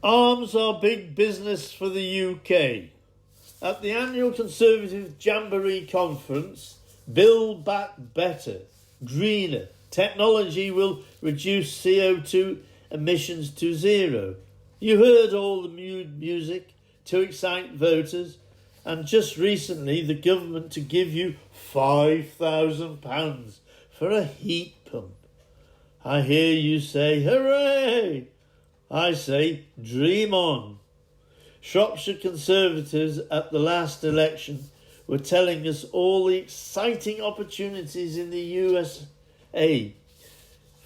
Arms are big business for the UK. At the annual Conservative Jamboree Conference, Build Back Better, Greener, technology will reduce CO2 emissions to zero. You heard all the music to excite voters, and just recently the government to give you £5,000 for a heat pump. I hear you say, hooray! I say, dream on. Shropshire Conservatives at the last election were telling us all the exciting opportunities in the USA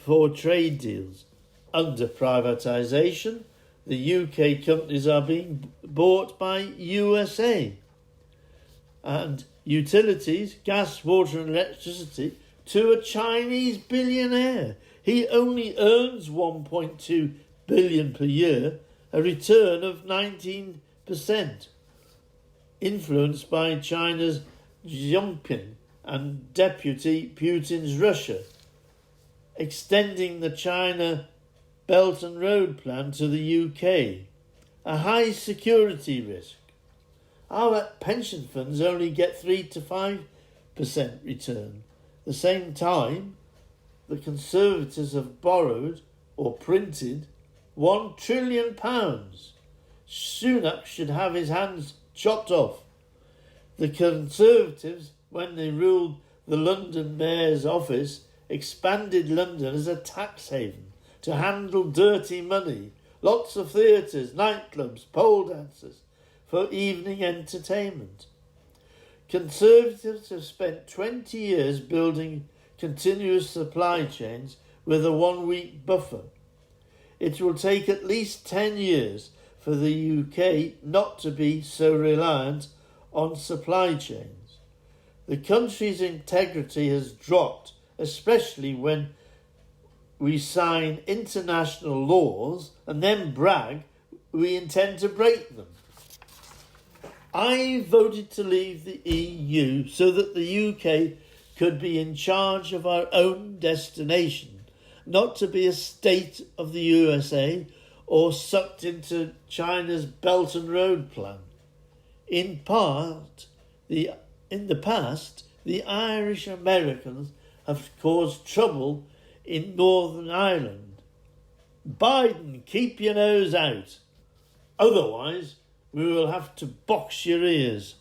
for trade deals. Under privatisation, the UK companies are being bought by USA. And utilities, gas, water and electricity to a Chinese billionaire. He only earns 1.2 billion per year, a return of 19%, influenced by China's Xi Jinping and Deputy Putin's Russia, extending the China Belt and Road Plan to the UK, a high security risk. Our pension funds only get 3 to 5% return. At the same time, the Conservatives have borrowed or printed £1 trillion. Sunak should have his hands chopped off. The Conservatives, when they ruled the London Mayor's office, expanded London as a tax haven to handle dirty money, lots of theatres, nightclubs, pole dancers for evening entertainment. Conservatives have spent 20 years building continuous supply chains with a 1-week buffer. It will take at least 10 years for the UK not to be so reliant on supply chains. The country's integrity has dropped, especially when we sign international laws and then brag we intend to break them. I voted to leave the EU so that the UK could be in charge of our own destination, not to be a state of the USA or sucked into China's Belt and Road Plan. In the past, the Irish Americans have caused trouble in Northern Ireland. Biden, keep your nose out. Otherwise, we will have to box your ears.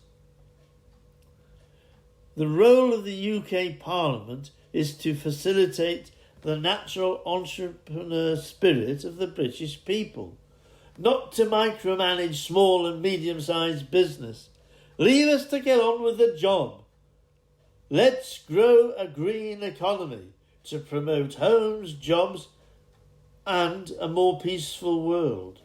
The role of the UK Parliament is to facilitate the natural entrepreneur spirit of the British people, not to micromanage small and medium-sized business. Leave us to get on with the job. Let's grow a green economy to promote homes, jobs, and a more peaceful world.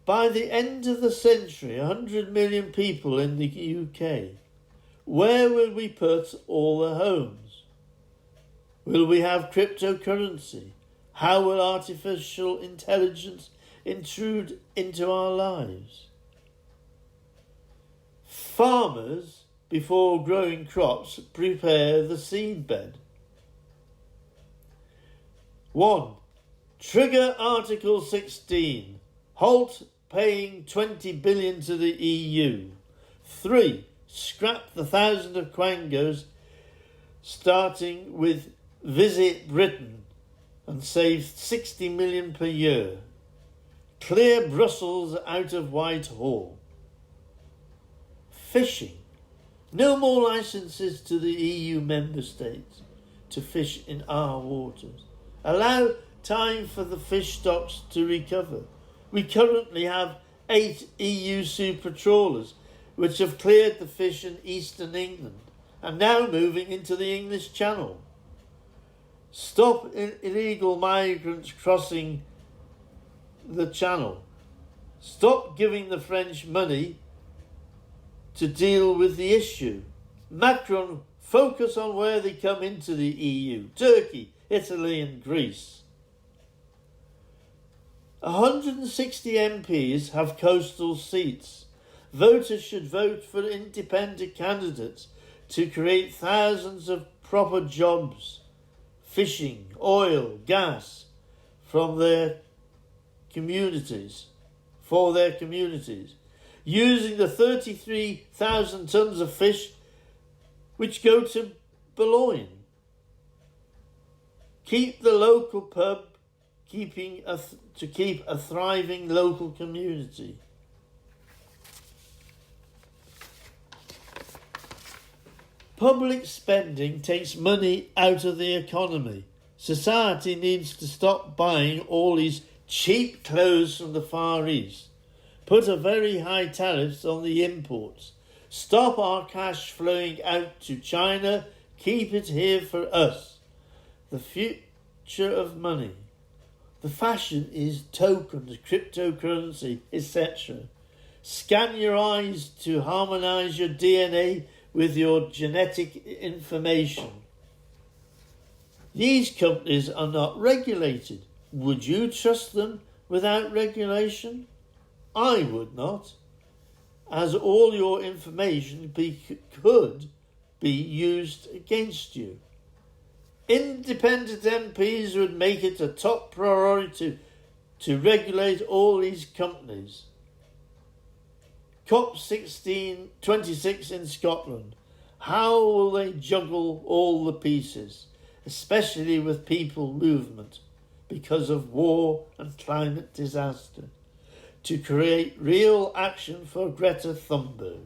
By the end of the century, 100 million people in the UK. Where will we put all the homes? Will we have cryptocurrency? How will artificial intelligence intrude into our lives? Farmers, before growing crops, prepare the seedbed. 1. Trigger Article 16. Halt paying 20 billion to the EU. 3. Scrap the thousands of quangos, starting with Visit Britain, and save 60 million per year. Clear Brussels out of Whitehall. Fishing. No more licences to the EU member states to fish in our waters. Allow time for the fish stocks to recover. We currently have 8 EU super trawlers which have cleared the fish in eastern England and now moving into the English Channel. Stop illegal migrants crossing the Channel. Stop giving the French money to deal with the issue. Macron, focus on where they come into the EU. Turkey, Italy and Greece. 160 MPs have coastal seats. Voters should vote for independent candidates to create thousands of proper jobs, fishing, oil, gas, from their communities, for their communities, using the 33,000 tonnes of fish which go to Boulogne. Keep the local pub, to keep a thriving local community. Public spending takes money out of the economy. Society needs to stop buying all these cheap clothes from the Far East. Put a very high tariffs on the imports. Stop our cash flowing out to China. Keep it here for us. The future of money. The fashion is tokens, cryptocurrency, etc. Scan your eyes to harmonise your DNA with your genetic information. These companies are not regulated. Would you trust them without regulation? I would not, as all your information could be used against you. Independent MPs would make it a top priority to regulate all these companies. COP26 in Scotland. How will they juggle all the pieces, especially with people movement, because of war and climate disaster, to create real action for Greta Thunberg?